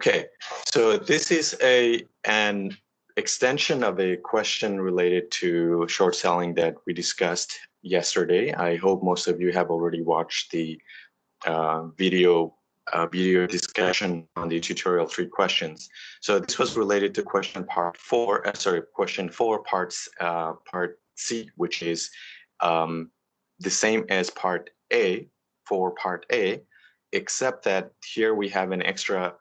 Okay, so this is an extension of a question related to short selling that we discussed yesterday. I hope most of you have already watched the video discussion on the tutorial 3 questions. So this was related to question four part C, which is the same as part A for part A, except that here we have an extra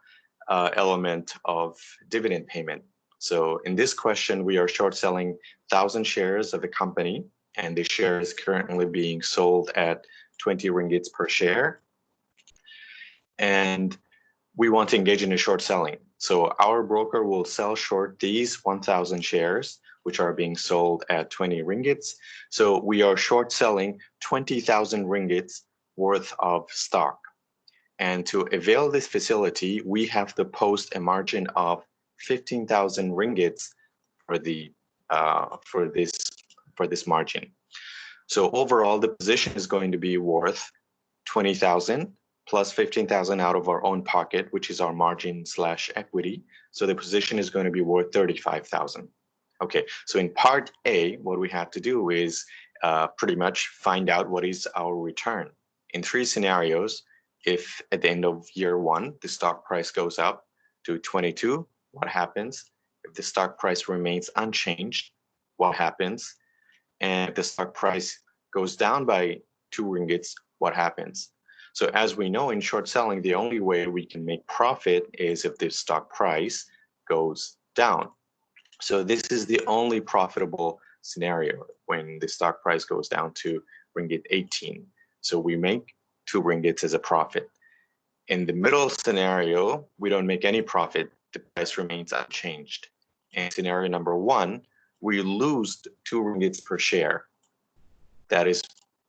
element of dividend payment. So in this question, we are short selling 1,000 shares of a company, and the share is currently being sold at 20 ringgits per share. And we want to engage in a short selling. So our broker will sell short these 1,000 shares, which are being sold at 20 ringgits. So we are short selling 20,000 ringgits worth of stock. And to avail this facility, we have to post a margin of 15,000 ringgits for the for this margin. So overall, the position is going to be worth 20,000 plus 15,000 out of our own pocket, which is our margin / equity. So the position is going to be worth 35,000. Okay, so in part A, what we have to do is pretty much find out what is our return. In 3 scenarios, if at the end of year 1, the stock price goes up to 22, what happens? If the stock price remains unchanged, what happens? And if the stock price goes down by 2 ringgits, what happens? So as we know in short selling, the only way we can make profit is if the stock price goes down. So this is the only profitable scenario when the stock price goes down to ringgit 18. So we make 2 ringgits as a profit. In the middle scenario, we don't make any profit. The price remains unchanged. And scenario number 1, we lose 2 ringgits per share. That is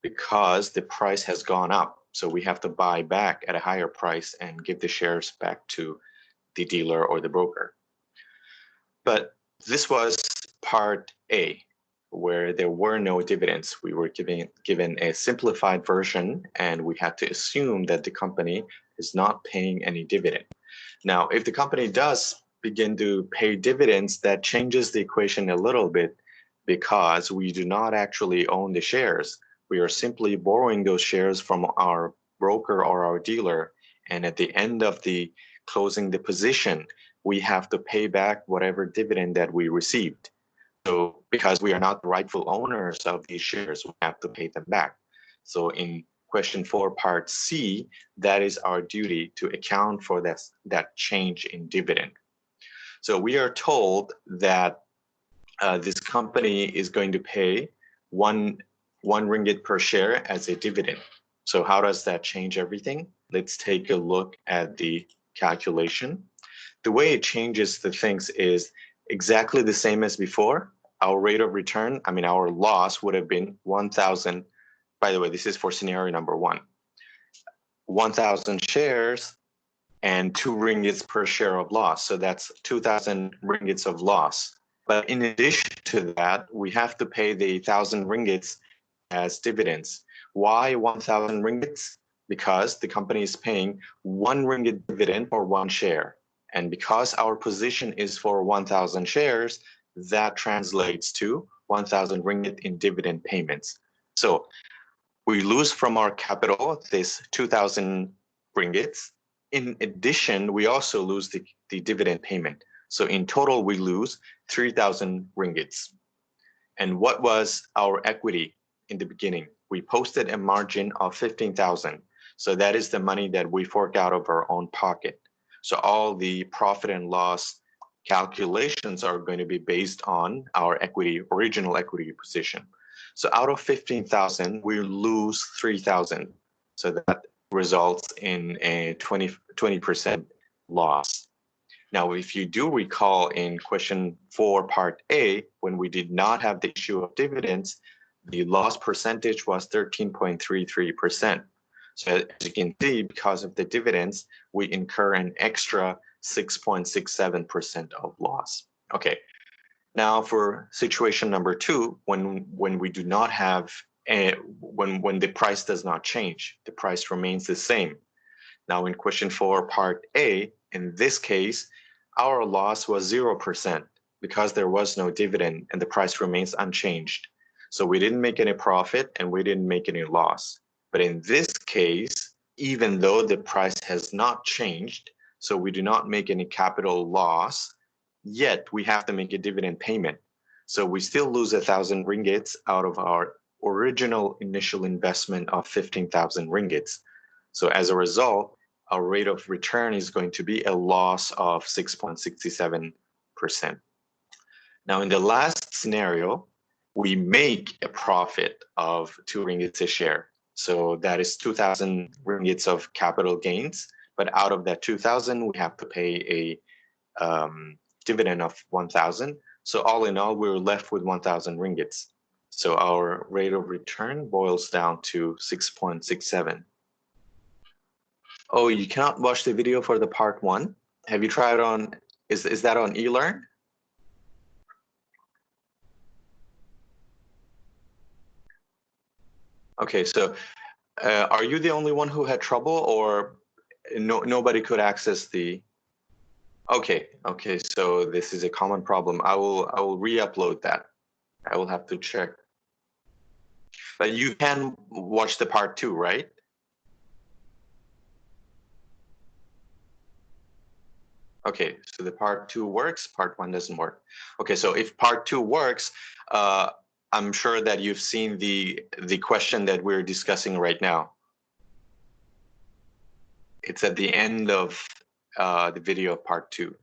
because the price has gone up. So we have to buy back at a higher price and give the shares back to the dealer or the broker. But this was part A, where there were no dividends. We were given a simplified version, and we had to assume that the company is not paying any dividend. Now, if the company does begin to pay dividends, that changes the equation a little bit because we do not actually own the shares. We are simply borrowing those shares from our broker or our dealer, and at the end of the closing the position, we have to pay back whatever dividend that we received. So because we are not the rightful owners of these shares, we have to pay them back. So in question 4, part C, that is our duty to account for that change in dividend. So we are told that this company is going to pay one ringgit per share as a dividend. So how does that change everything? Let's take a look at the calculation. The way it changes the things is exactly the same as before. Our rate of return, our loss would have been 1,000. By the way, this is for scenario number 1. 1,000 shares and 2 ringgits per share of loss. So that's 2,000 ringgits of loss. But in addition to that, we have to pay the 1,000 ringgits as dividends. Why 1,000 ringgits? Because the company is paying 1 ringgit dividend for 1 share. And because our position is for 1,000 shares, that translates to 1,000 ringgit in dividend payments. So we lose from our capital this 2,000 ringgits. In addition, we also lose the dividend payment. So in total, we lose 3,000 ringgits. And what was our equity in the beginning? We posted a margin of 15,000. So that is the money that we fork out of our own pocket. So all the profit and loss calculations are going to be based on our original equity position. So out of 15,000, we lose 3,000. So that results in a 20% loss. Now, if you do recall in question 4, part A, when we did not have the issue of dividends, the loss percentage was 13.33%. So as you can see, because of the dividends, we incur an extra 6.67% of loss. Okay, now for situation number 2, when we do not have, when the price does not change, the price remains the same. Now in question 4, part A, In this case, our loss was 0% because there was no dividend and the price remains unchanged. So we didn't make any profit and we didn't make any loss. But in this case, even though the price has not changed, so we do not make any capital loss, yet we have to make a dividend payment. So we still lose 1,000 ringgits out of our original initial investment of 15,000 ringgits. So as a result, our rate of return is going to be a loss of 6.67%. Now, in the last scenario, we make a profit of 2 ringgits a share. So that is 2,000 ringgits of capital gains. But out of that 2,000, we have to pay a dividend of 1,000. So all in all, we're left with 1,000 ringgits. So our rate of return boils down to 6.67. Oh, you cannot watch the video for the part 1? Have you tried on, is that on eLearn? Okay, so are you the only one who had trouble, or nobody could access the? Okay, so this is a common problem. I will re-upload that. I will have to check. But you can watch the part 2, right? Okay, so the part 2 works, part 1 doesn't work. Okay, so if part 2 works, I'm sure that you've seen the question that we're discussing right now. It's at the end of the video of part 2.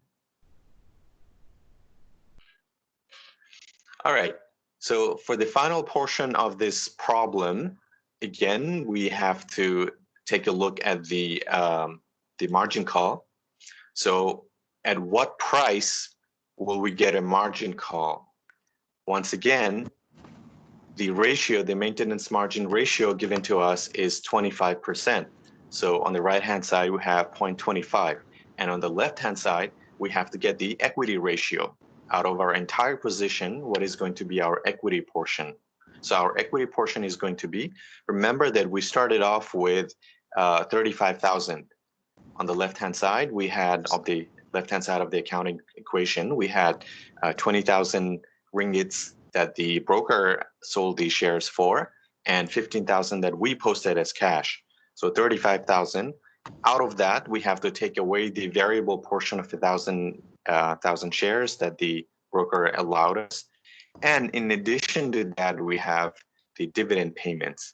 All right, so for the final portion of this problem, again, we have to take a look at the margin call. So at what price will we get a margin call? Once again, the ratio, the maintenance margin ratio given to us is 25%. So on the right-hand side, we have 0.25. And on the left-hand side, we have to get the equity ratio. Out of our entire position, what is going to be our equity portion? So our equity portion is going to be, remember that we started off with 35,000. On the left-hand side, we had, of the left-hand side of the accounting equation, we had 20,000 ringgits that the broker sold these shares for, and 15,000 that we posted as cash. So 35,000. Out of that, we have to take away the variable portion of the 1,000 shares that the broker allowed us. And in addition to that, we have the dividend payments.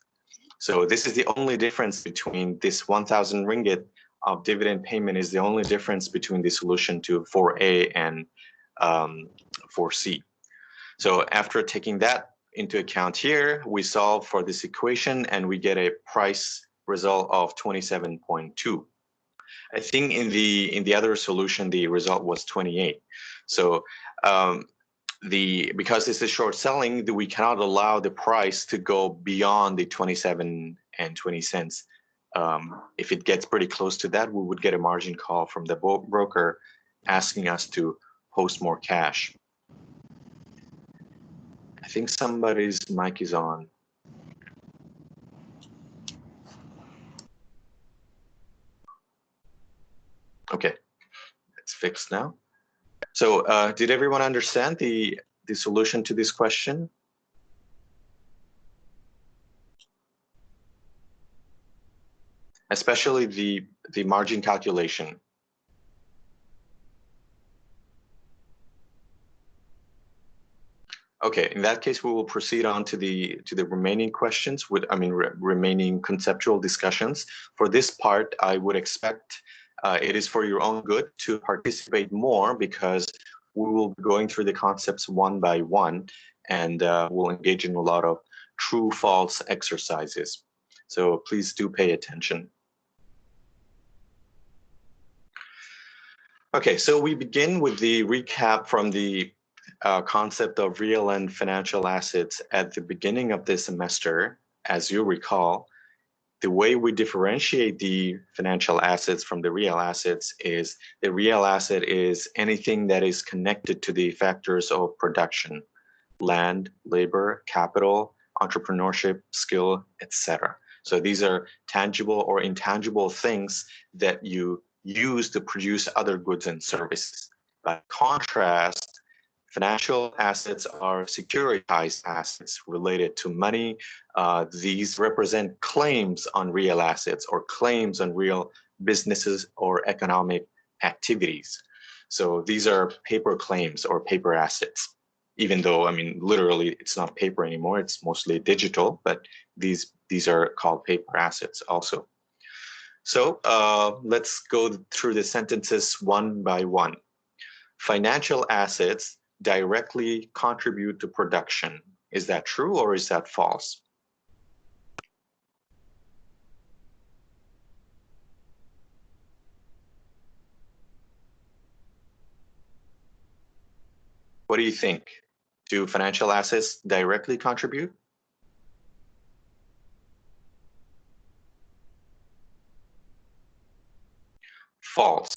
So this is the only difference between this 1,000 ringgit of dividend payment is the only difference between the solution to 4A and 4C. So after taking that into account here, we solve for this equation and we get a price result of 27.2. I think in the other solution, the result was 28. So because this is short selling, we cannot allow the price to go beyond the 27 and 20 cents. If it gets pretty close to that, we would get a margin call from the broker asking us to post more cash. I think somebody's mic is on. Okay, it's fixed now. So did everyone understand the solution to this question? Especially the margin calculation. Okay, in that case, we will proceed on to the remaining questions with, remaining conceptual discussions. For this part, I would expect it is for your own good to participate more because we will be going through the concepts one by one and we'll engage in a lot of true-false exercises. So please do pay attention. Okay, so we begin with the recap from the concept of real and financial assets at the beginning of the semester. As you recall, the way we differentiate the financial assets from the real assets is the real asset is anything that is connected to the factors of production, land, labor, capital, entrepreneurship, skill, etc. So these are tangible or intangible things that you used to produce other goods and services. By contrast, financial assets are securitized assets related to money. These represent claims on real assets or claims on real businesses or economic activities. So these are paper claims or paper assets, even though, I mean, literally it's not paper anymore, it's mostly digital, but these are called paper assets also. So let's go through the sentences one by one. Financial assets directly contribute to production. Is that true or is that false? What do you think? Do financial assets directly contribute? False.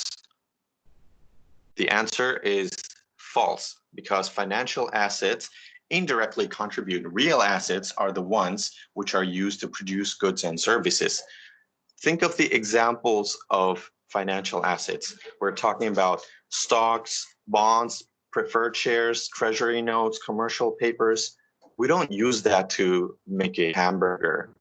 The answer is false, because financial assets indirectly contribute. Real assets are the ones which are used to produce goods and services. Think of the examples of financial assets. We're talking about stocks, bonds, preferred shares, treasury notes, commercial papers. We don't use that to make a hamburger.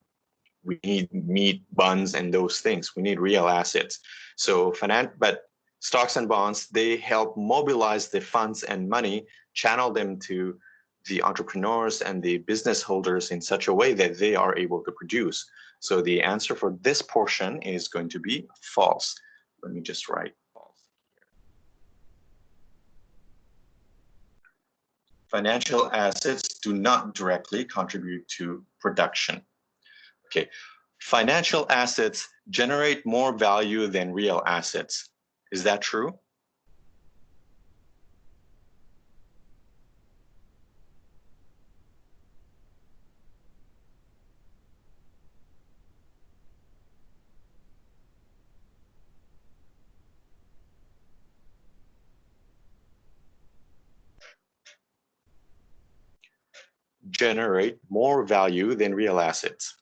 We need meat, buns, and those things. We need real assets. So but stocks and bonds, they help mobilize the funds and money, channel them to the entrepreneurs and the business holders in such a way that they are able to produce. So the answer for this portion is going to be false. Let me just write false here. Financial assets do not directly contribute to production. Okay, financial assets generate more value than real assets. Is that true? Generate more value than real assets.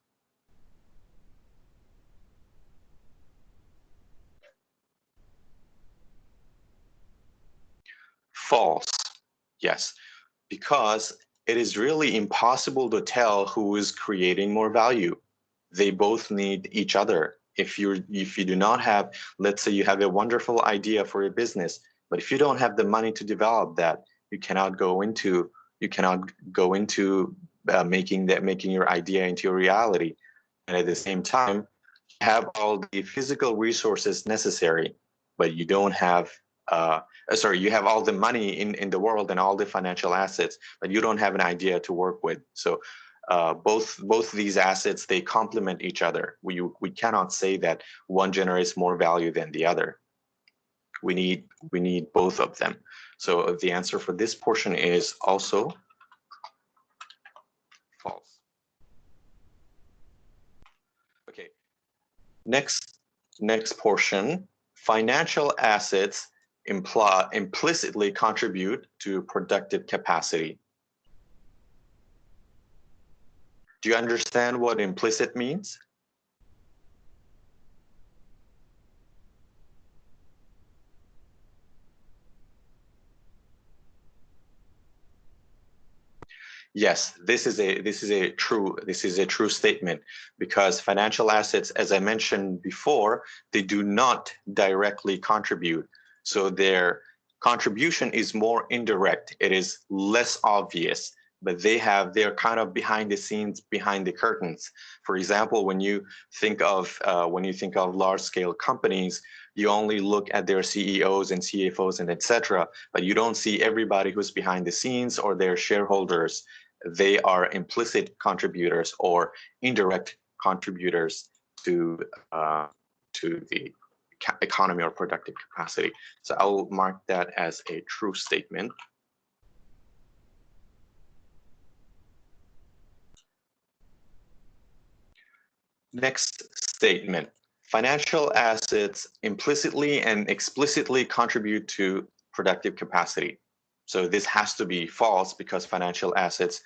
False. Yes, because it is really impossible to tell who is creating more value. They both need each other. If you do not have, let's say you have a wonderful idea for a business, but if you don't have the money to develop that, you cannot go into making your idea into a reality. And at the same time, have all the physical resources necessary, but you don't have you have all the money in the world and all the financial assets, but you don't have an idea to work with. So both these assets, they complement each other. We cannot say that one generates more value than the other. We need both of them. So the answer for this portion is also false. Okay. Next portion. Financial assets implicitly contribute to productive capacity. Do you understand what implicit means? Yes, this is a true statement, because financial assets, as I mentioned before, they do not directly contribute. So their contribution is more indirect. It is less obvious, but they're kind of behind the scenes, behind the curtains. For example, when you think of large scale companies, you only look at their CEOs and CFOs and etc., but you don't see everybody who's behind the scenes or their shareholders. They are implicit contributors or indirect contributors to the economy or productive capacity. So I will mark that as a true statement. Next statement. Financial assets implicitly and explicitly contribute to productive capacity. So this has to be false, because financial assets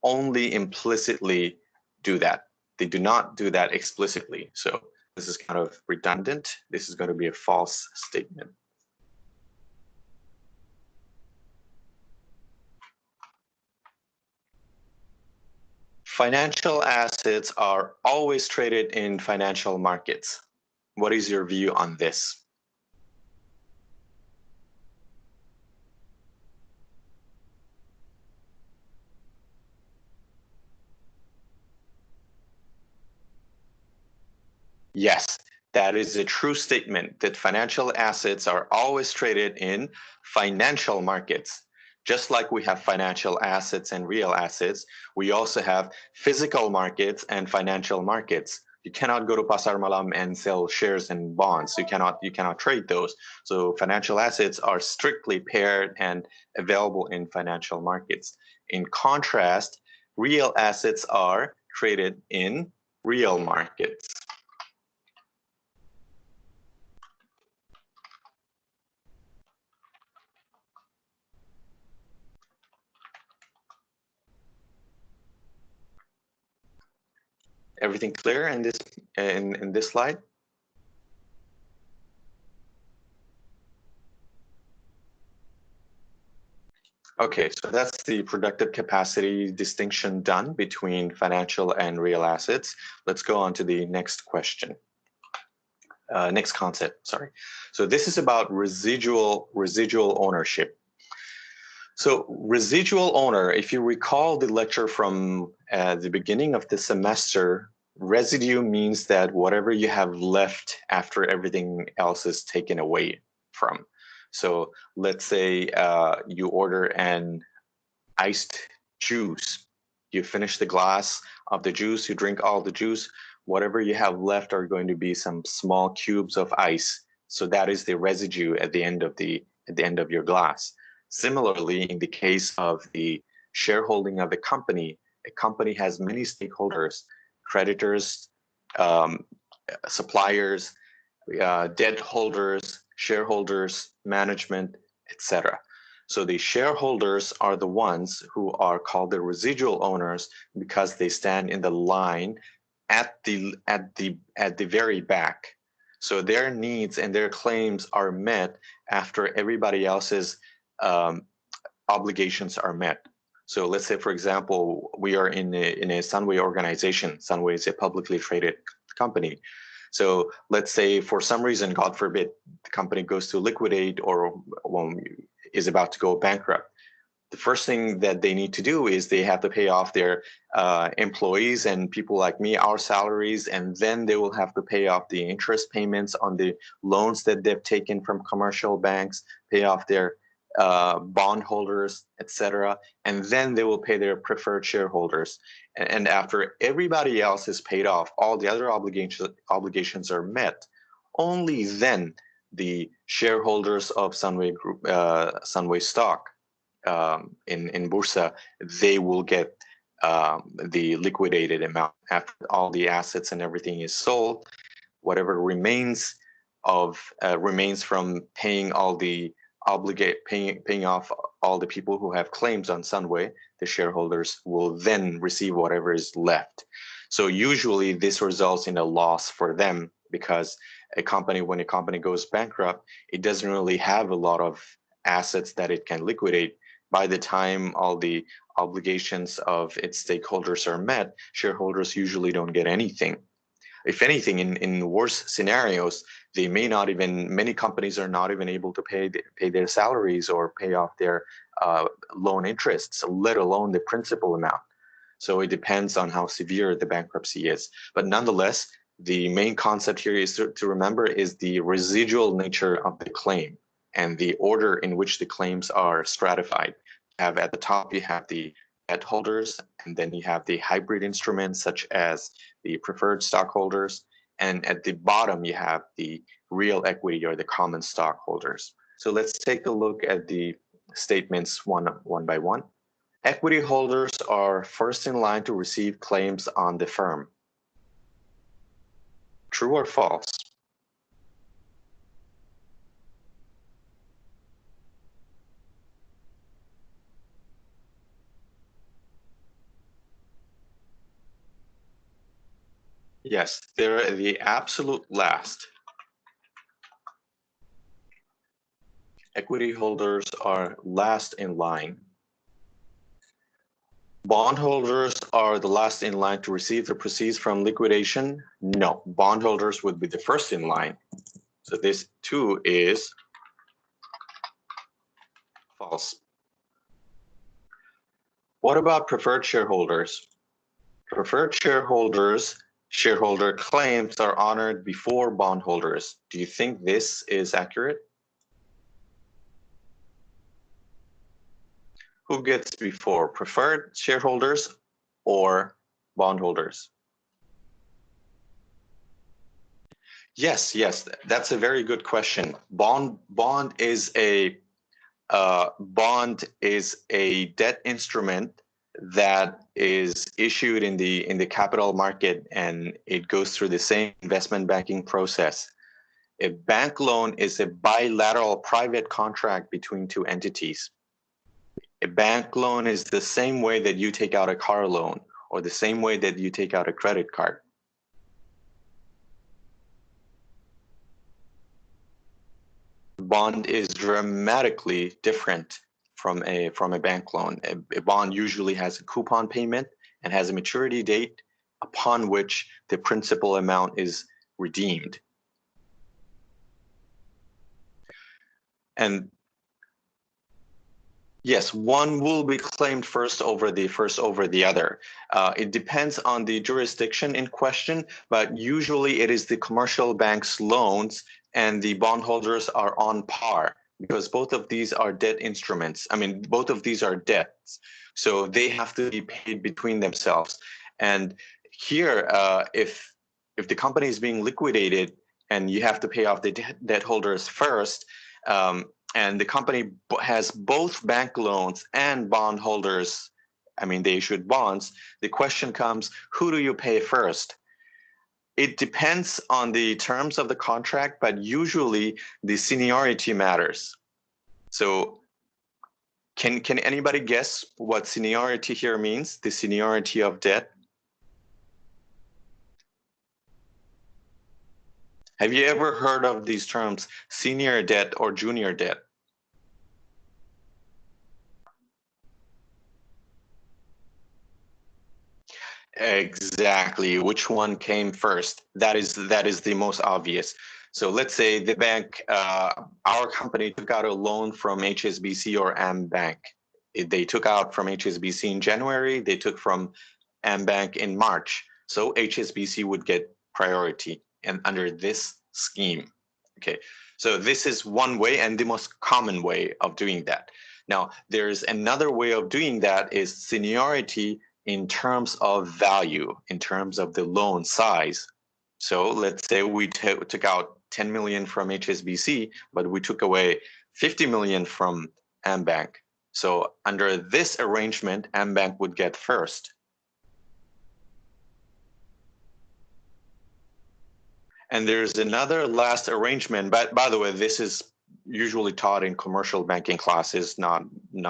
only implicitly do that. They do not do that explicitly. So this is kind of redundant. This is going to be a false statement. Financial assets are always traded in financial markets. What is your view on this? Yes, that is a true statement that financial assets are always traded in financial markets. Just like we have financial assets and real assets, we also have physical markets and financial markets. You cannot go to Pasar Malam and sell shares and bonds. You cannot trade those. So financial assets are strictly paired and available in financial markets. In contrast, real assets are traded in real markets. Everything clear in this slide? Okay, so that's the productive capacity distinction done between financial and real assets. Let's go on to the next question. Next concept, sorry. So this is about residual ownership. So residual owner, if you recall the lecture from the beginning of the semester, residue means that whatever you have left after everything else is taken away from. So let's say you order an iced juice. You finish the glass of the juice, you drink all the juice, whatever you have left are going to be some small cubes of ice. So that is the residue at the end of your glass. Similarly, in the case of the shareholding of a company has many stakeholders, creditors, suppliers, debt holders, shareholders, management, etc. So the shareholders are the ones who are called the residual owners because they stand in the line at the very back. So their needs and their claims are met after everybody else's obligations are met. So let's say, for example, we are in a Sunway organization. Sunway is a publicly traded company. So let's say for some reason, God forbid, the company goes to liquidate or is about to go bankrupt. The first thing that they need to do is they have to pay off their employees and people like me, our salaries, and then they will have to pay off the interest payments on the loans that they've taken from commercial banks, pay off their bondholders, etc. And then they will pay their preferred shareholders. And after everybody else is paid off, all the other obligations are met, only then the shareholders of Sunway Group, Sunway stock in Bursa, they will get the liquidated amount after all the assets and everything is sold. Whatever remains from paying all the paying off all the people who have claims on Sunway, the shareholders will then receive whatever is left. So usually this results in a loss for them because when a company goes bankrupt, it doesn't really have a lot of assets that it can liquidate. By the time all the obligations of its stakeholders are met, shareholders usually don't get anything. If anything, in worse scenarios, many companies are not even able to pay their salaries or pay off their loan interests, let alone the principal amount. So it depends on how severe the bankruptcy is. But nonetheless, the main concept here is to remember is the residual nature of the claim and the order in which the claims are stratified. At the top, you have the debt holders, and then you have the hybrid instruments such as the preferred stockholders, and at the bottom you have the real equity or the common stockholders. So let's take a look at the statements one by one. Equity holders are first in line to receive claims on the firm. True or false? Yes, they're the absolute last. Equity holders are last in line. Bondholders are the last in line to receive the proceeds from liquidation. No, bondholders would be the first in line. So this too is false. What about preferred shareholders? Preferred shareholder claims are honored before bondholders. Do you think this is accurate? Who gets before, preferred shareholders or bondholders? Yes, that's a very good question. Bond is a debt instrument that is issued in the capital market, and it goes through the same investment banking process. A bank loan is a bilateral private contract between two entities. A bank loan is the same way that you take out a car loan or the same way that you take out a credit card. Bond is dramatically different from a bank loan. A bond usually has a coupon payment and has a maturity date upon which the principal amount is redeemed. And yes, one will be claimed first over the other. It depends on the jurisdiction in question, but usually it is the commercial bank's loans and the bondholders are on par because both of these are debt instruments. I mean, both of these are debts, so they have to be paid between themselves. And here, if the company is being liquidated and you have to pay off the debt holders first, and the company has both bank loans and bondholders, I mean, they issued bonds, the question comes, who do you pay first? It depends on the terms of the contract, but usually the seniority matters. So can anybody guess what seniority here means, the seniority of debt? Have you ever heard of these terms, senior debt or junior debt? Exactly. Which one came first? That is the most obvious. So let's say the bank, our company took out a loan from HSBC or AmBank. They took out from HSBC in January, they took from AmBank in March. So HSBC would get priority and under this scheme. Okay, so this is one way and the most common way of doing that. Now, there's another way of doing that is seniority in terms of value, in terms of the loan size. So let's say we took out 10 million from HSBC, but we took away 50 million from AmBank. So under this arrangement, AmBank would get first. And there's another last arrangement, but by the way, this is usually taught in commercial banking classes, not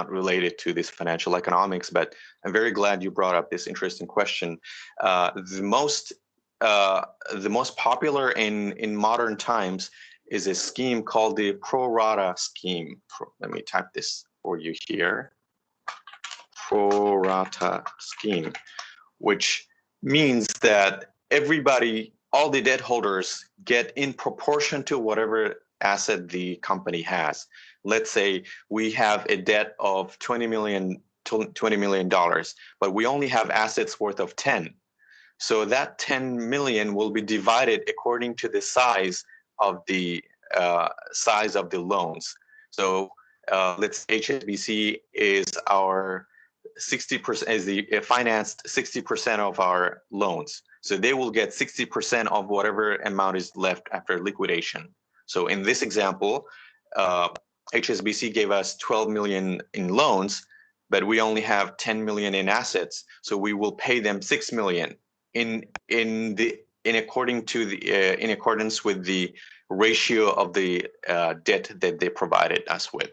related to this financial economics, but I'm very glad you brought up this interesting question. The most popular in modern times is a scheme called the pro rata scheme. Let me type this for you here. Pro rata scheme, which means that everybody, all the debt holders, get in proportion to whatever asset the company has. Let's say we have a debt of $20 million, but we only have assets worth of 10. So that 10 million will be divided according to the size of the loans. So let's HSBC is our 60% is the financed 60% of our loans. So they will get 60% of whatever amount is left after liquidation. So in this example, HSBC gave us 12 million in loans, but we only have 10 million in assets. So we will pay them 6 million in accordance with the ratio of the debt that they provided us with.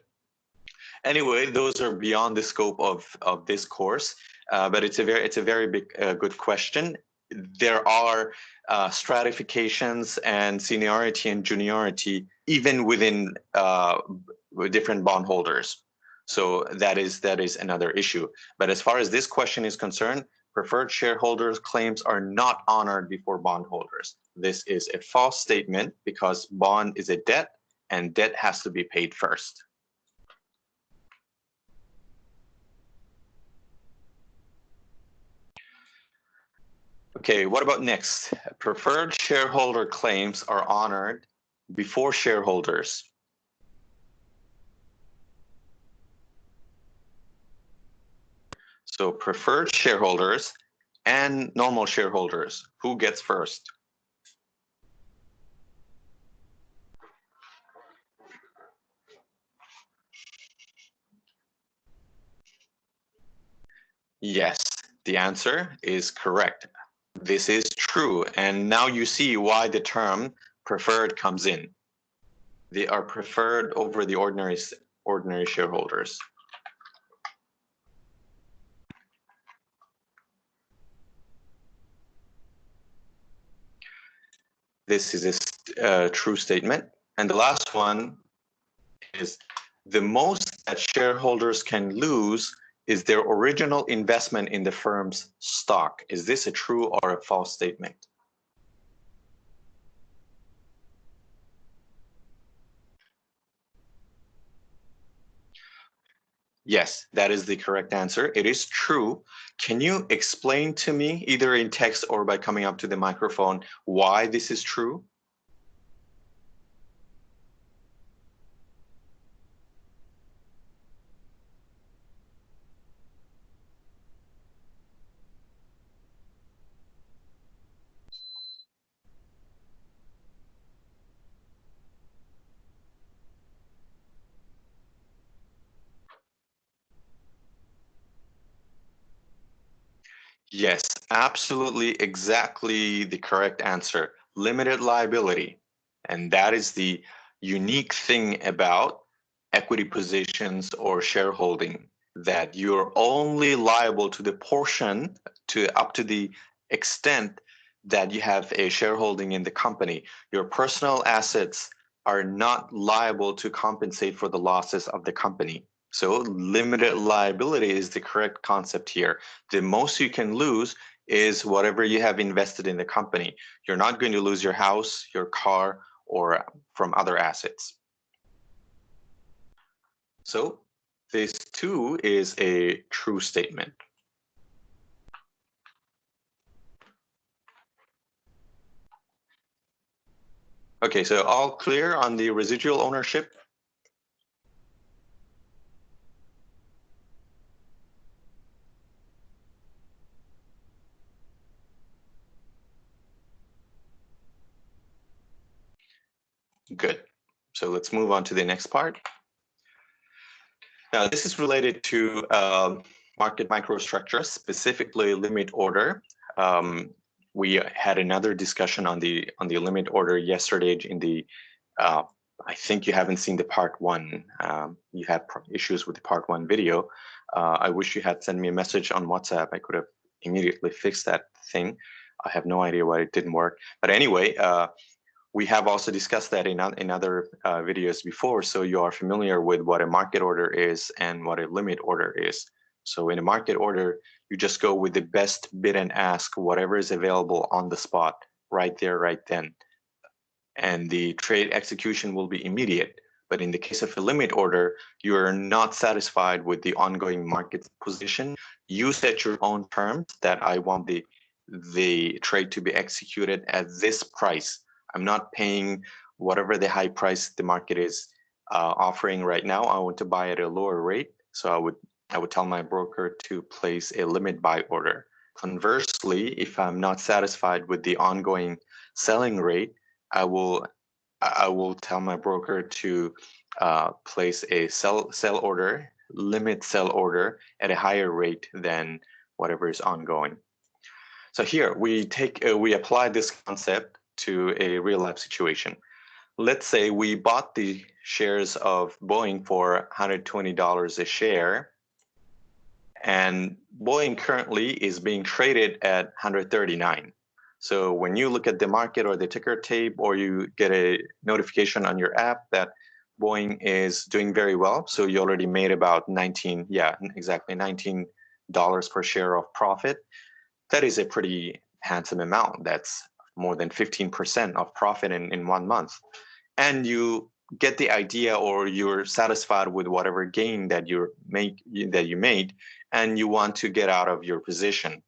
Anyway, those are beyond the scope of this course, but it's a very big good question. there are stratifications and seniority and juniority even within different bondholders. So that is another issue. But as far as this question is concerned, preferred shareholders' claims are not honored before bondholders. This is a false statement because bond is a debt and debt has to be paid first. Okay, what about next? Preferred shareholder claims are honored before shareholders. So preferred shareholders and normal shareholders, who gets first? Yes, the answer is correct. This is true, and now you see why the term preferred comes in. They are preferred over the ordinary shareholders. This is a true statement. And the last one is the most that shareholders can lose is their original investment in the firm's stock. Is this a true or a false statement? Yes, that is the correct answer. It is true. Can you explain to me, either in text or by coming up to the microphone, why this is true? Yes, absolutely, exactly the correct answer. Limited liability. And that is the unique thing about equity positions or shareholding, that you're only liable to the portion to up to the extent that you have a shareholding in the company. Your personal assets are not liable to compensate for the losses of the company. So limited liability is the correct concept here. The most you can lose is whatever you have invested in the company. You're not going to lose your house, your car, or from other assets. So this too is a true statement. Okay, so all clear on the residual ownership? Good. So let's move on to the next part. Now, this is related to market microstructure, specifically limit order. We had another discussion on the limit order yesterday in the I think you haven't seen the part one. You had issues with the part one video. I wish you had sent me a message on WhatsApp. I could have immediately fixed that thing. I have no idea why it didn't work. But anyway, we have also discussed that in other videos before, so you are familiar with what a market order is and what a limit order is. So in a market order, you just go with the best bid and ask, whatever is available on the spot, right there, right then. And the trade execution will be immediate. But in the case of a limit order, you are not satisfied with the ongoing market position. You set your own terms that I want the trade to be executed at this price. I'm not paying whatever the high price the market is offering right now. I want to buy at a lower rate. So I would tell my broker to place a limit buy order. Conversely, if I'm not satisfied with the ongoing selling rate, I will tell my broker to place a sell order, limit sell order at a higher rate than whatever is ongoing. So here we apply this concept to a real life situation. Let's say we bought the shares of Boeing for $120 a share, and Boeing currently is being traded at $139. So when you look at the market or the ticker tape, or you get a notification on your app that Boeing is doing very well, so you already made about $19 per share of profit. That is a pretty handsome amount. That's more than 15% of profit in 1 month. And you get the idea, or you're satisfied with whatever gain that you made, and you want to get out of your position.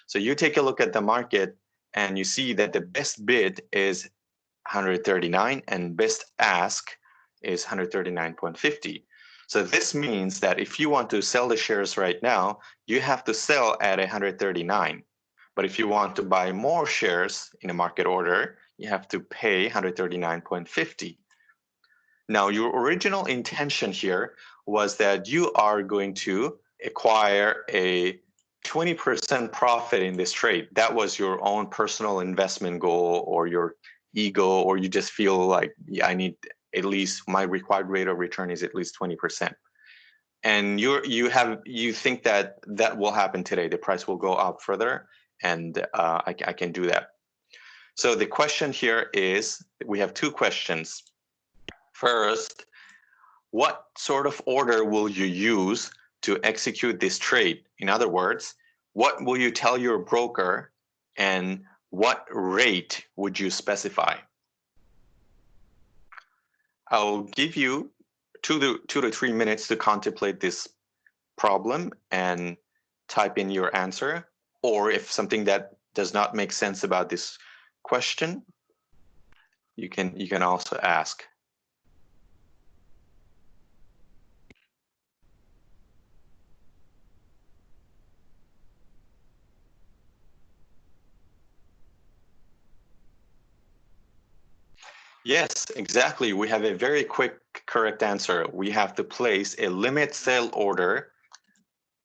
So you take a look at the market and you see that the best bid is 139 and best ask is 139.50. So this means that if you want to sell the shares right now, you have to sell at 139. But if you want to buy more shares in a market order, you have to pay 139.50. Now, your original intention here was that you are going to acquire a 20% profit in this trade. That was your own personal investment goal, or your ego, or you just feel like, yeah, I need at least, my required rate of return is at least 20%. And you think that that will happen today. The price will go up further, and I can do that. So the question here is, we have two questions. First, what sort of order will you use to execute this trade? In other words, what will you tell your broker, and what rate would you specify? I'll give you 2 to 3 minutes to contemplate this problem and type in your answer. Or if something that does not make sense about this question, you can also ask. Yes, exactly. We have a very quick correct answer. We have to place a limit sale order.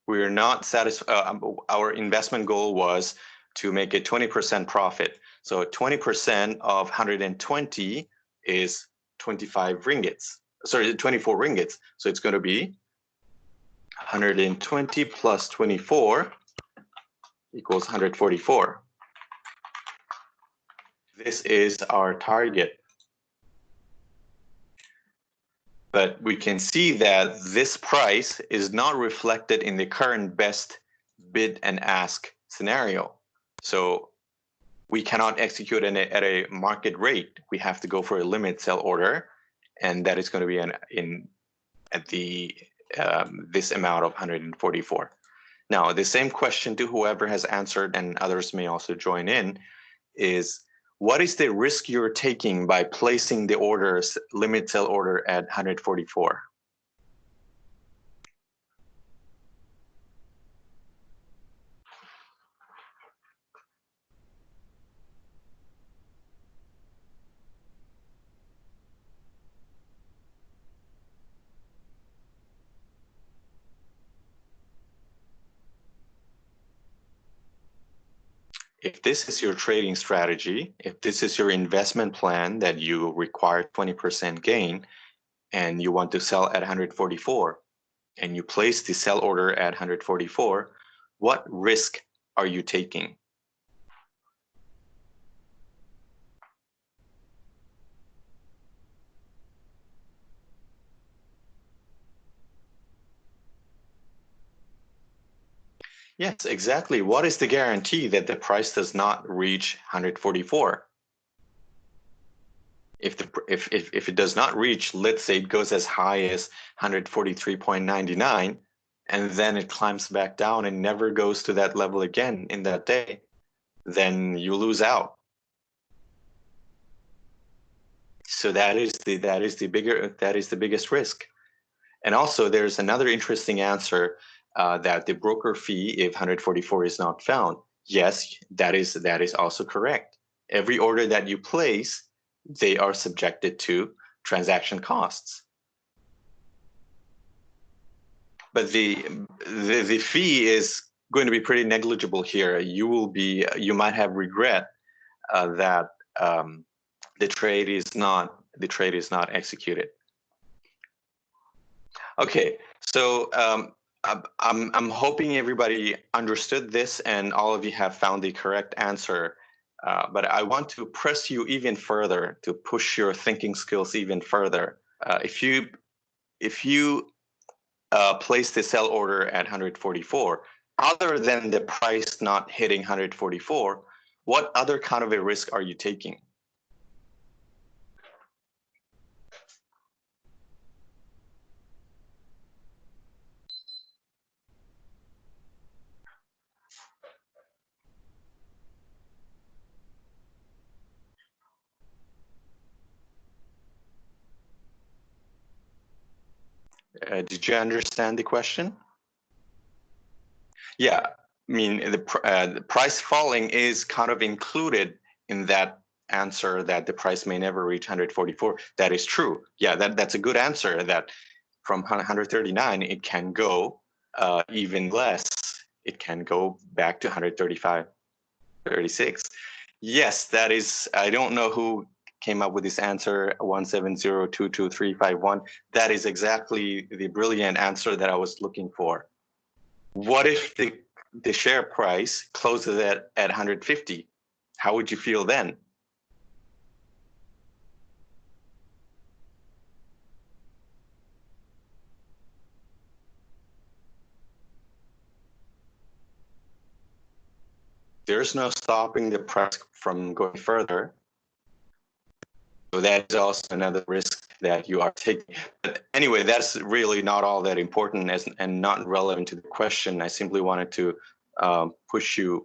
We are not satisfied. Our investment goal was to make a 20% profit. So 20% of 120 is 25 ringgits. Sorry, 24 ringgits. So it's going to be 120 plus 24 equals 144. This is our target. But we can see that this price is not reflected in the current best bid and ask scenario. So we cannot execute at a market rate. We have to go for a limit sell order, and that is going to be at this amount of 144. Now, the same question to whoever has answered, and others may also join in, is what is the risk you're taking by placing the limit sell order at 144? If this is your trading strategy, if this is your investment plan that you require 20% gain, and you want to sell at 144, and you place the sell order at 144, what risk are you taking? Yes, exactly. What is the guarantee that the price does not reach 144? If it does not reach, let's say it goes as high as 143.99, and then it climbs back down and never goes to that level again in that day, then you lose out. So that is the biggest risk. And also, there's another interesting answer, that the broker fee, if 144 is not found. Yes, that is also correct. Every order that you place, they are subjected to transaction costs. But the fee is going to be pretty negligible here. You might have regret that the trade is not executed. Okay, so I'm hoping everybody understood this, and all of you have found the correct answer. But I want to press you even further to push your thinking skills even further. If you place the sell order at 144, other than the price not hitting 144, what other kind of a risk are you taking? Did you understand the question? Yeah, I mean, the price falling is kind of included in that answer that the price may never reach 144. That is true. Yeah, that's a good answer, that from 139, it can go even less. It can go back to 135, 36. Yes, that is, I don't know who came up with this answer, 170222351. That is exactly the brilliant answer that I was looking for. What if the share price closes at 150? How would you feel then? There's no stopping the price from going further. So that is also another risk that you are taking. But anyway, that's really not all that important and not relevant to the question. I simply wanted to push your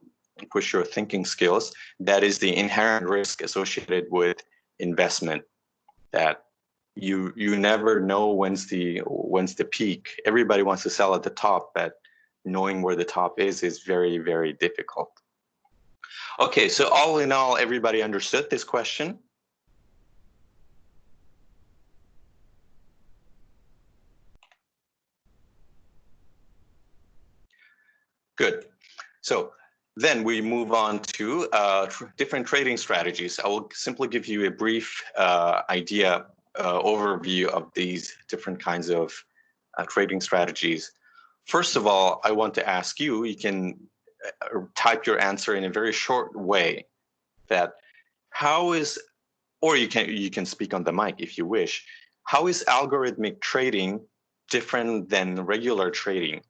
thinking skills. That is the inherent risk associated with investment, that you never know when's the peak. Everybody wants to sell at the top, but knowing where the top is very, very difficult. Okay, so all in all, everybody understood this question? Good. So then we move on to different trading strategies. I will simply give you a brief overview of these different kinds of trading strategies. First of all, I want to ask you, you can type your answer in a very short way, that how is, or you can speak on the mic if you wish, how is algorithmic trading different than regular trading?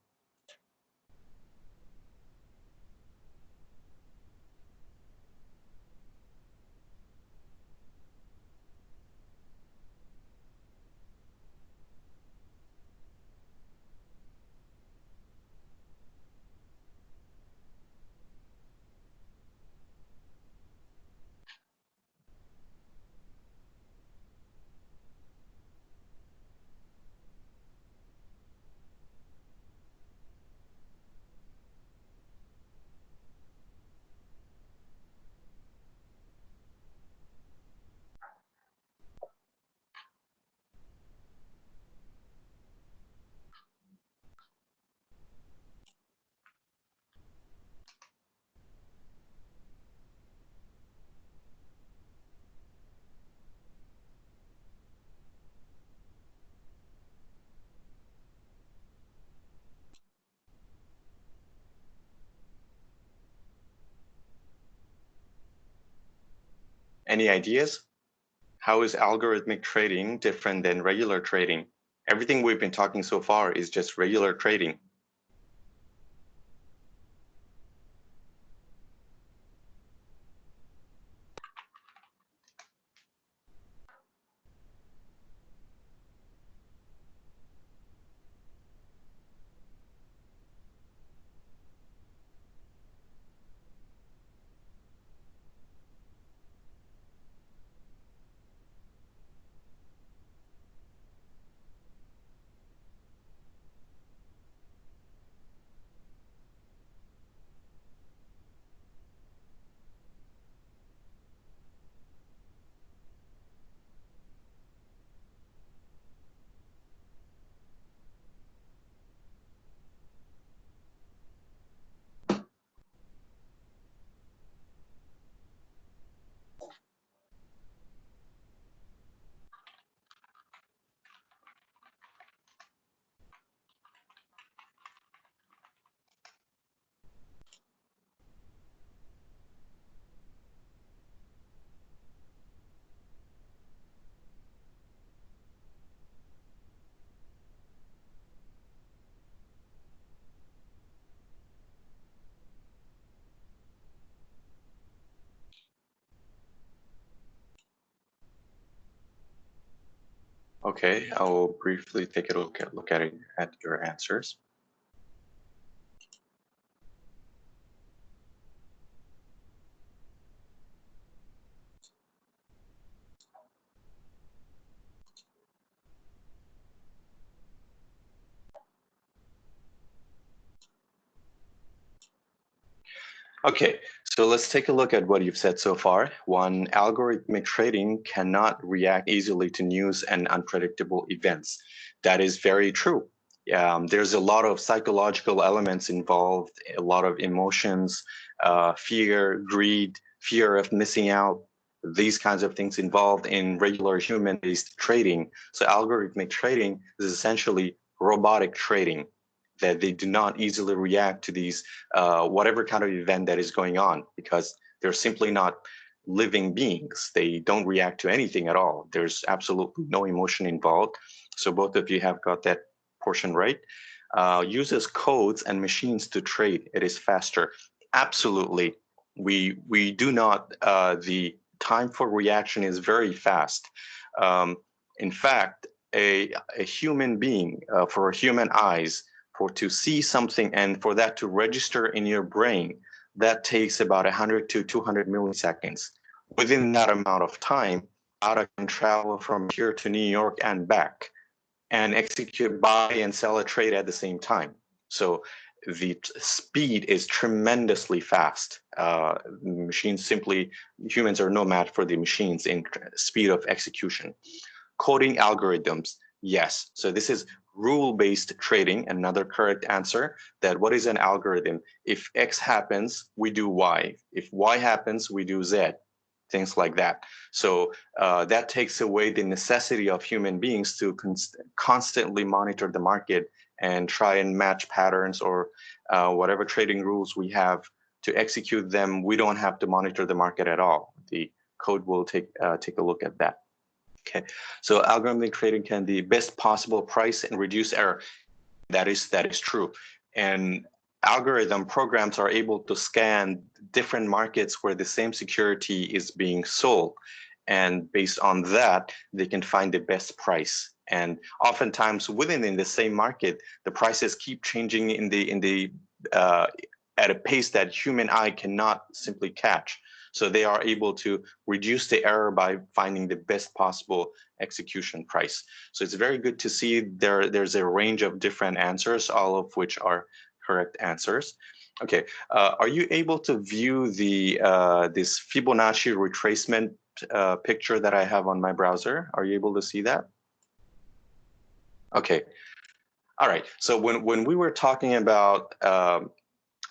Any ideas? How is algorithmic trading different than regular trading? Everything we've been talking so far is just regular trading. Okay, I'll briefly take a look at it, at your answers. Okay, so let's take a look at what you've said so far. One, algorithmic trading cannot react easily to news and unpredictable events. That is very true. There's a lot of psychological elements involved, a lot of emotions, fear, greed, fear of missing out, these kinds of things involved in regular human-based trading. So algorithmic trading is essentially robotic trading, that they do not easily react to these whatever kind of event that is going on, because they're simply not living beings. They don't react to anything at all. There's absolutely no emotion involved. So both of you have got that portion right. Uses codes and machines to trade. It is faster. Absolutely. We do not, the time for reaction is very fast. In fact, a human being, for human eyes, for to see something and for that to register in your brain, that takes about 100 to 200 milliseconds. Within that amount of time, I can travel from here to New York and back and execute, buy and sell a trade at the same time. So the speed is tremendously fast. Machines simply, humans are no match for the machines in speed of execution. Coding algorithms, yes. So this is rule-based trading, another correct answer. That what is an algorithm? If X happens, we do Y. If Y happens, we do Z, things like that. So that takes away the necessity of human beings to constantly monitor the market and try and match patterns or whatever trading rules we have to execute them. We don't have to monitor the market at all. The code will take a look at that. Okay, so algorithmic trading can be best possible price and reduce error. That is true. And algorithm programs are able to scan different markets where the same security is being sold. And based on that, they can find the best price. And oftentimes in the same market, the prices keep changing at a pace that human eye cannot simply catch. So they are able to reduce the error by finding the best possible execution price. So it's very good to see there's a range of different answers, all of which are correct answers. Okay, are you able to view the this Fibonacci retracement picture that I have on my browser? Are you able to see that? Okay. All right. So when we were talking about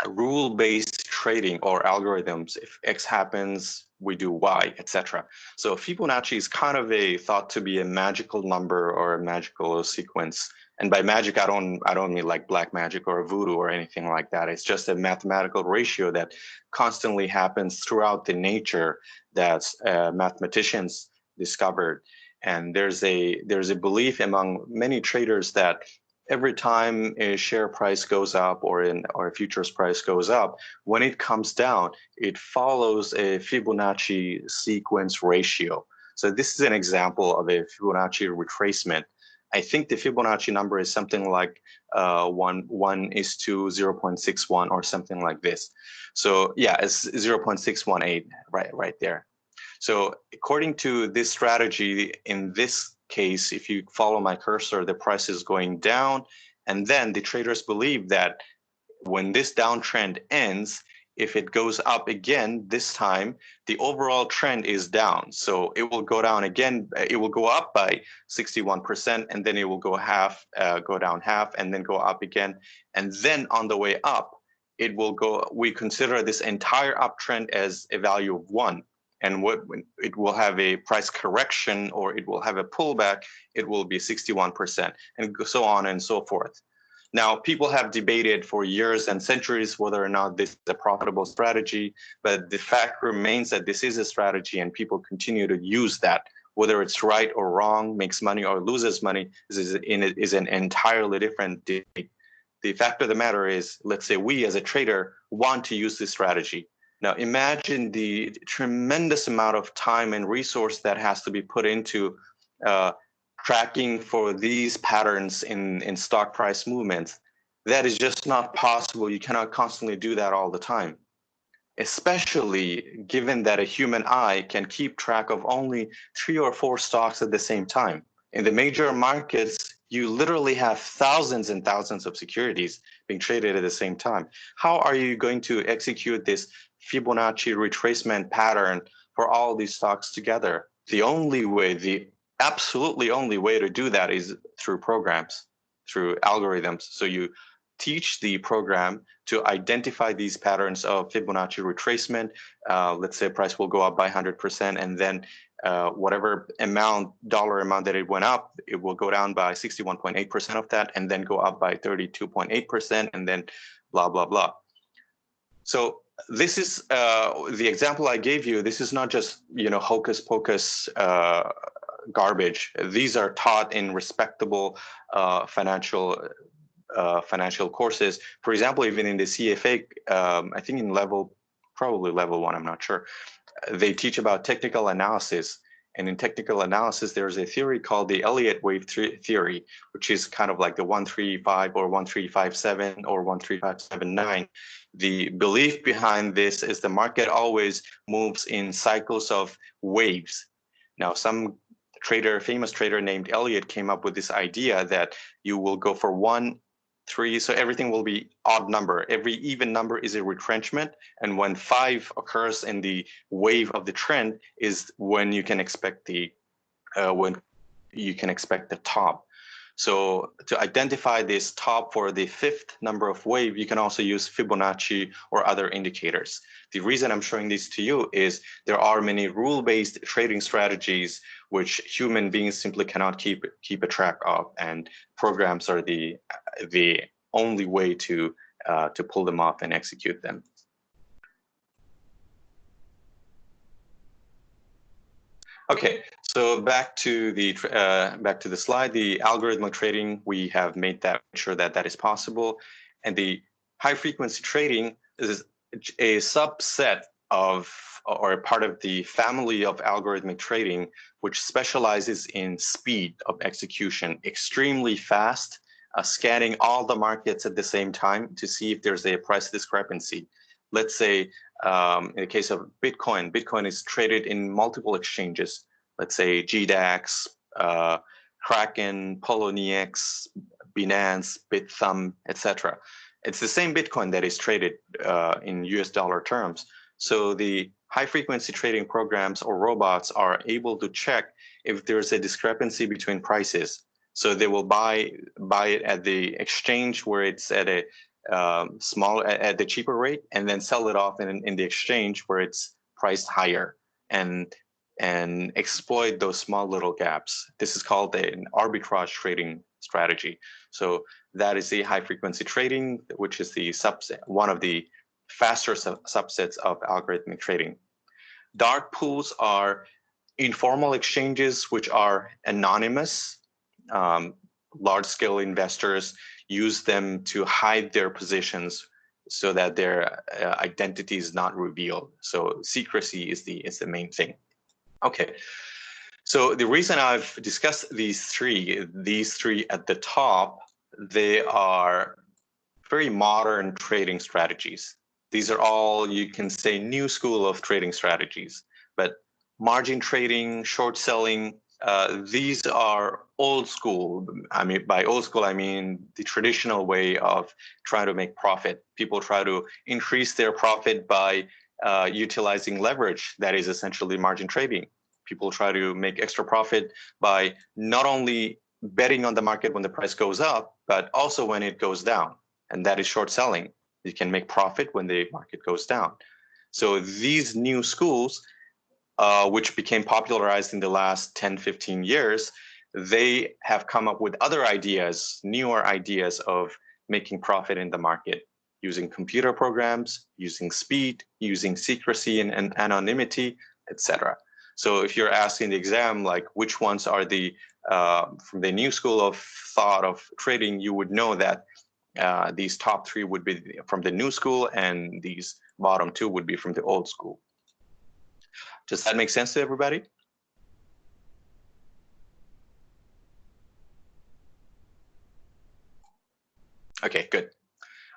rule-based trading or algorithms, if X happens, we do Y, etc. So Fibonacci is kind of thought to be a magical number or a magical sequence. And by magic, I don't mean like black magic or voodoo or anything like that. It's just a mathematical ratio that constantly happens throughout the nature that mathematicians discovered. And there's a belief among many traders that every time a share price goes up or a futures price goes up, when it comes down, it follows a Fibonacci sequence ratio. So this is an example of a Fibonacci retracement. I think the Fibonacci number is something like 1:0.61 or something like this. So yeah, it's 0.618 right there. So according to this strategy, in this case, if you follow my cursor, the price is going down. And then the traders believe that when this downtrend ends, if it goes up again this time, the overall trend is down. So it will go down again. It will go up by 61%, and then it will go down half, and then go up again. And then on the way up, it will go. We consider this entire uptrend as a value of 1. And it will have a price correction or it will have a pullback, it will be 61%, and so on and so forth. Now, people have debated for years and centuries whether or not this is a profitable strategy, but the fact remains that this is a strategy and people continue to use that. Whether it's right or wrong, makes money or loses money, is an entirely different debate. The fact of the matter is, let's say we as a trader want to use this strategy. Now, imagine the tremendous amount of time and resource that has to be put into tracking for these patterns in stock price movements, that is just not possible. You cannot constantly do that all the time, especially given that a human eye can keep track of only 3 or 4 stocks at the same time. In the major markets, you literally have thousands and thousands of securities being traded at the same time. How are you going to execute this Fibonacci retracement pattern for all these stocks together? The only way, the absolutely only way to do that is through programs, through algorithms. So you teach the program to identify these patterns of Fibonacci retracement. Let's say price will go up by 100%, and then whatever dollar amount that it went up, it will go down by 61.8% of that, and then go up by 32.8%, and then blah, blah, blah. So this is the example I gave you. This is not just, hocus pocus garbage. These are taught in respectable financial courses. For example, even in the CFA, I think in probably level 1, I'm not sure, they teach about technical analysis. And in technical analysis, there's a theory called the Elliott wave theory, which is kind of like the 135 or 1357 or 13579. The belief behind this is the market always moves in cycles of waves. Now, some famous trader named Elliott came up with this idea that you will go for 1, 3, so everything will be odd number. Every even number is a retrenchment, and when 5 occurs in the wave of the trend is when you can expect the top. So to identify this top for the 5th number of wave, you can also use Fibonacci or other indicators. The reason I'm showing this to you is there are many rule-based trading strategies which human beings simply cannot keep a track of, and programs are the only way to pull them off and execute them. Okay, so back to the slide. The algorithmic trading, we have made sure that is possible, and the high frequency trading is a subset of, or a part of the family of algorithmic trading, which specializes in speed of execution, extremely fast, scanning all the markets at the same time to see if there's a price discrepancy. Let's say in the case of Bitcoin is traded in multiple exchanges. Let's say GDAX, Kraken, Poloniex, Binance, Bithumb, etc. It's the same Bitcoin that is traded in US dollar terms. So the high frequency trading programs or robots are able to check if there's a discrepancy between prices. So they will buy it at the exchange where it's at a at the cheaper rate, and then sell it off in the exchange where it's priced higher, and exploit those small little gaps. This is called an arbitrage trading strategy. So that is the high frequency trading, which is the one of the faster subsets of algorithmic trading. Dark pools are informal exchanges which are anonymous. Large-scale investors use them to hide their positions so that their identity is not revealed. So secrecy is the main thing. Okay, so the reason I've discussed these three at the top, they are very modern trading strategies. These are all, you can say, new school of trading strategies. But margin trading, short selling, these are old school. I mean, by old school, I mean the traditional way of trying to make profit. People try to increase their profit by utilizing leverage. That is essentially margin trading. People try to make extra profit by not only betting on the market when the price goes up, but also when it goes down. And that is short selling. You can make profit when the market goes down. So these new schools, which became popularized in the last 10, 15 years, they have come up with other ideas, newer ideas of making profit in the market, using computer programs, using speed, using secrecy and anonymity, etc. So if you're asking the exam, like which ones are the from the new school of thought of trading, you would know that these top 3 would be from the new school, and these bottom 2 would be from the old school. Does that make sense to everybody? Okay, good.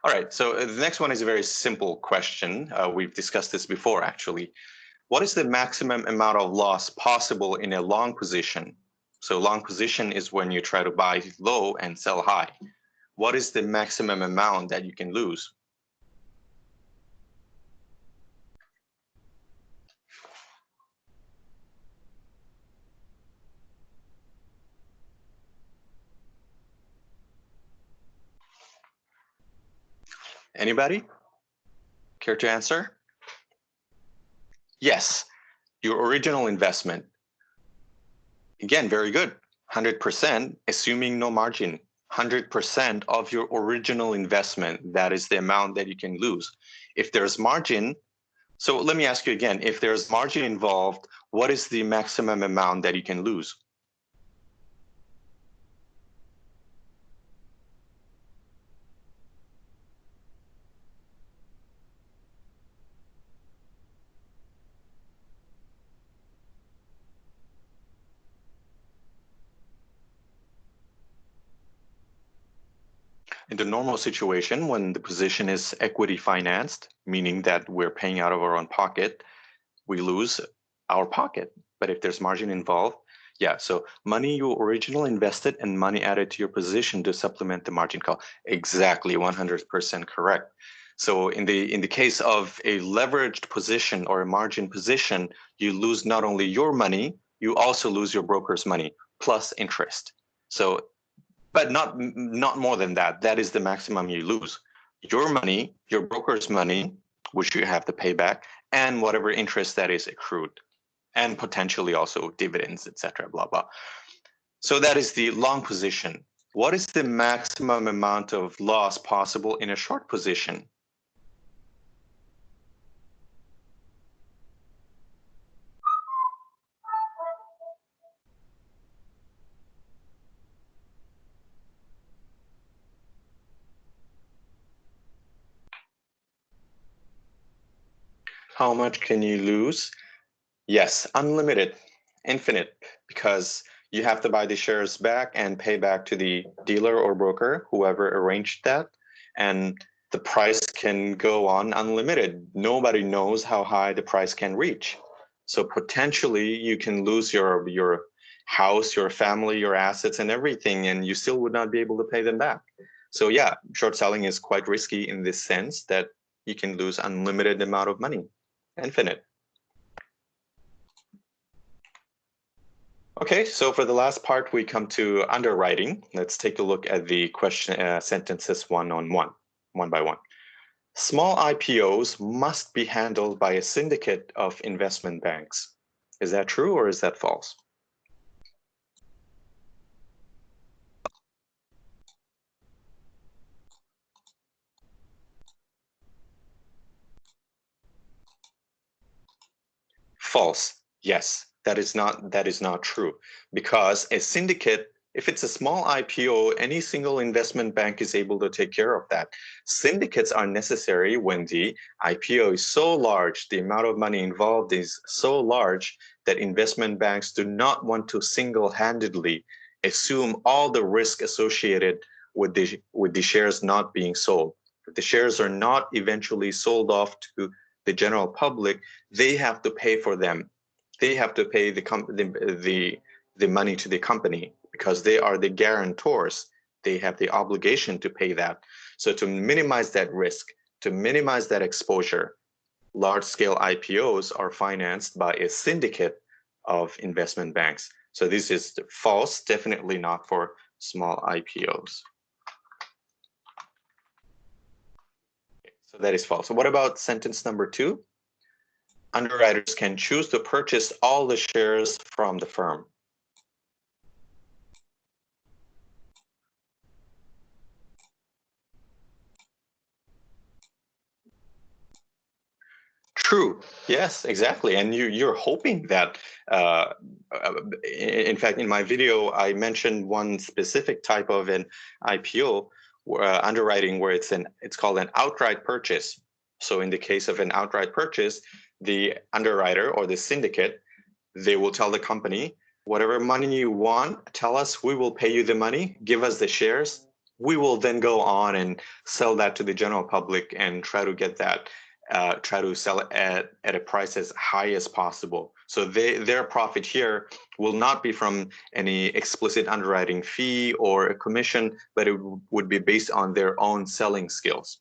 All right, so the next one is a very simple question. We've discussed this before, actually. What is the maximum amount of loss possible in a long position? So long position is when you try to buy low and sell high. What is the maximum amount that you can lose? Anybody care to answer? Yes, your original investment. Again, very good. 100%, assuming no margin. 100% of your original investment, that is the amount that you can lose. If there's margin, so let me ask you again, if there's margin involved, what is the maximum amount that you can lose? In the normal situation, when the position is equity financed, meaning that we're paying out of our own pocket, we lose our pocket. But if there's margin involved, yeah, so money you originally invested and money added to your position to supplement the margin call. Exactly, 100% correct. So in the case of a leveraged position or a margin position, you lose not only your money, you also lose your broker's money plus interest. So but not more than that. That is the maximum you lose. Your money, your broker's money, which you have to pay back, and whatever interest that is accrued, and potentially also dividends, etc. Blah blah. So that is the long position. What is the maximum amount of loss possible in a short position? How much can you lose? Yes, unlimited, infinite, because you have to buy the shares back and pay back to the dealer or broker, whoever arranged that. And the price can go on unlimited. Nobody knows how high the price can reach. So potentially you can lose your house, your family, your assets, and everything, and you still would not be able to pay them back. So yeah, short selling is quite risky in this sense that you can lose unlimited amount of money, infinite. Okay, so for the last part, we come to underwriting. Let's take a look at the question sentences one by one. Small IPOs must be handled by a syndicate of investment banks. Is that true or is that false? False. Yes, that is not true because a syndicate, if it's a small IPO, any single investment bank is able to take care of that. Syndicates are necessary when the IPO is so large, the amount of money involved is so large that investment banks do not want to single-handedly assume all the risk associated with the shares not being sold. If the shares are not eventually sold off to the general public, they have to pay for them. They have to pay the money to the company because they are the guarantors. They have the obligation to pay that. So to minimize that risk, to minimize that exposure, large-scale IPOs are financed by a syndicate of investment banks. So this is false, definitely not for small IPOs. So that is false. So what about sentence number 2? Underwriters can choose to purchase all the shares from the firm. True. Yes, exactly. And you're hoping that, in fact, in my video, I mentioned one specific type of an IPO underwriting where it's called an outright purchase. So in the case of an outright purchase, the underwriter or the syndicate, they will tell the company, whatever money you want, tell us, we will pay you the money, give us the shares, we will then go on and sell that to the general public and try to get that, try to sell it at a price as high as possible. So their profit here will not be from any explicit underwriting fee or a commission, but it would be based on their own selling skills.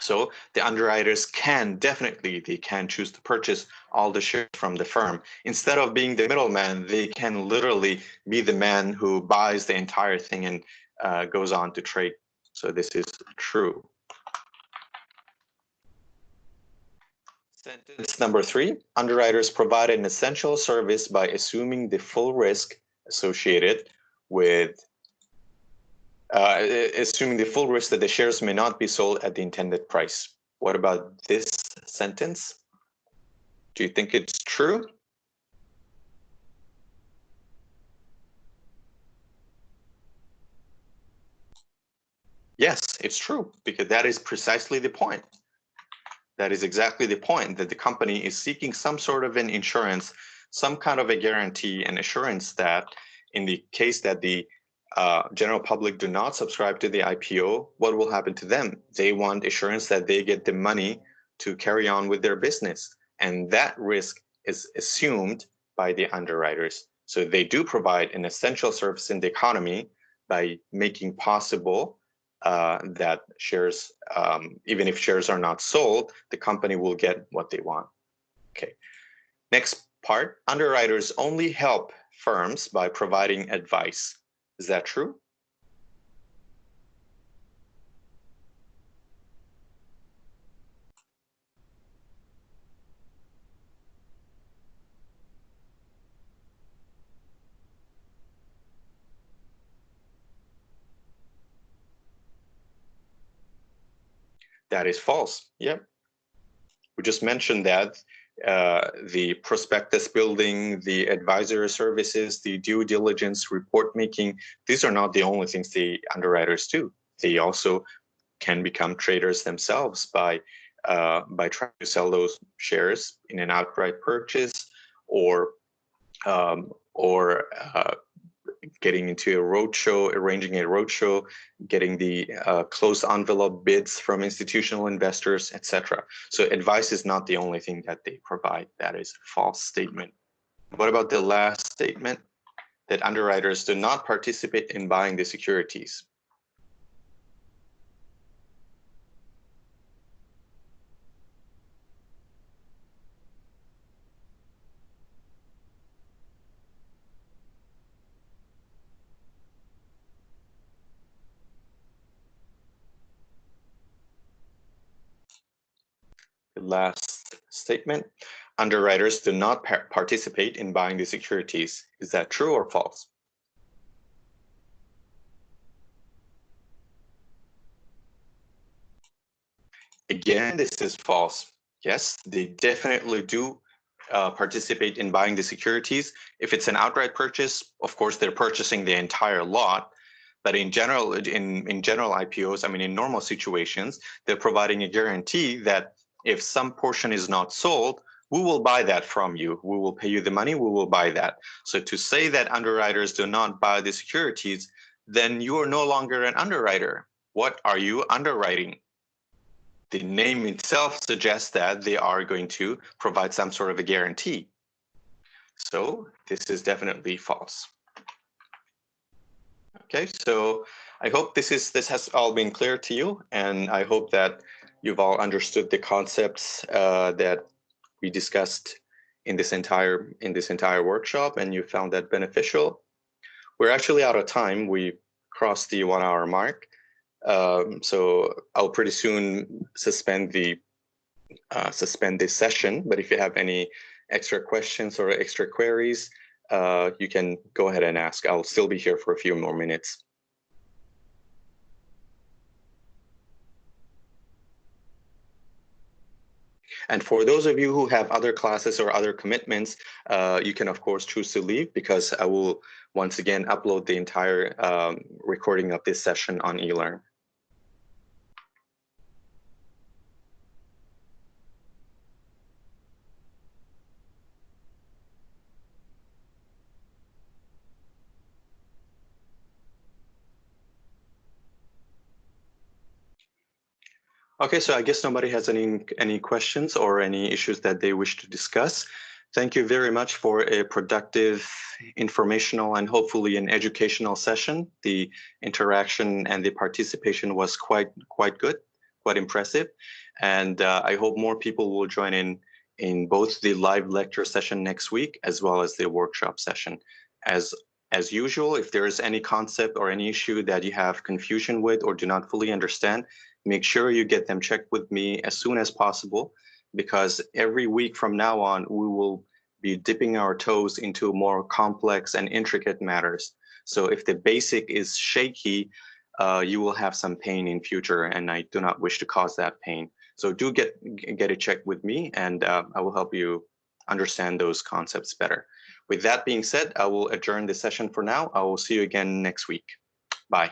So the underwriters they can choose to purchase all the shares from the firm. Instead of being the middleman, they can literally be the man who buys the entire thing and goes on to trade. So this is true. Sentence number 3, underwriters provide an essential service by assuming the full risk associated with assuming the full risk that the shares may not be sold at the intended price. What about this sentence? Do you think it's true? Yes, it's true, because that is precisely the point. That is exactly the point, that the company is seeking some sort of an insurance, some kind of a guarantee and assurance that in the case that the general public do not subscribe to the IPO, what will happen to them? They want assurance that they get the money to carry on with their business. And that risk is assumed by the underwriters. So they do provide an essential service in the economy by making possible that shares, even if shares are not sold, the company will get what they want. Okay. Next part, underwriters only help firms by providing advice. Is that true? That is false. Yep. We just mentioned that the prospectus building, the advisory services, the due diligence, report making, these are not the only things the underwriters do. They also can become traders themselves by trying to sell those shares in an outright purchase, or getting into a roadshow, arranging a roadshow, getting the closed envelope bids from institutional investors, etc. So advice is not the only thing that they provide. That is a false statement. What about the last statement, that underwriters do not participate in buying the securities? The last statement, underwriters do not participate in buying the securities. Is that true or false? Again, this is false. Yes, they definitely do participate in buying the securities. If it's an outright purchase, of course, they're purchasing the entire lot. But in general, in general IPOs, I mean, in normal situations, they're providing a guarantee that if some portion is not sold, we will buy that from you. We will pay you the money. We will buy that. So to say that underwriters do not buy the securities, then you are no longer an underwriter. What are you underwriting? The name itself suggests that they are going to provide some sort of a guarantee. So this is definitely false. Okay, so I hope this has all been clear to you, and I hope that you've all understood the concepts that we discussed in this entire workshop, and you found that beneficial. We're actually out of time. We crossed the 1 hour mark. So I'll pretty soon suspend this session, but if you have any extra questions or extra queries, you can go ahead and ask. I'll still be here for a few more minutes. And for those of you who have other classes or other commitments, you can of course choose to leave, because I will once again upload the entire recording of this session on eLearn. Okay, so I guess nobody has any questions or any issues that they wish to discuss. Thank you very much for a productive, informational, and hopefully an educational session. The interaction and the participation was quite good, quite impressive, and I hope more people will join in both the live lecture session next week as well as the workshop session. As usual, if there is any concept or any issue that you have confusion with or do not fully understand, make sure you get them checked with me as soon as possible, because every week from now on, we will be dipping our toes into more complex and intricate matters. So if the basic is shaky, you will have some pain in future, and I do not wish to cause that pain. So do get it checked with me, and I will help you understand those concepts better. With that being said, I will adjourn the session for now. I will see you again next week. Bye.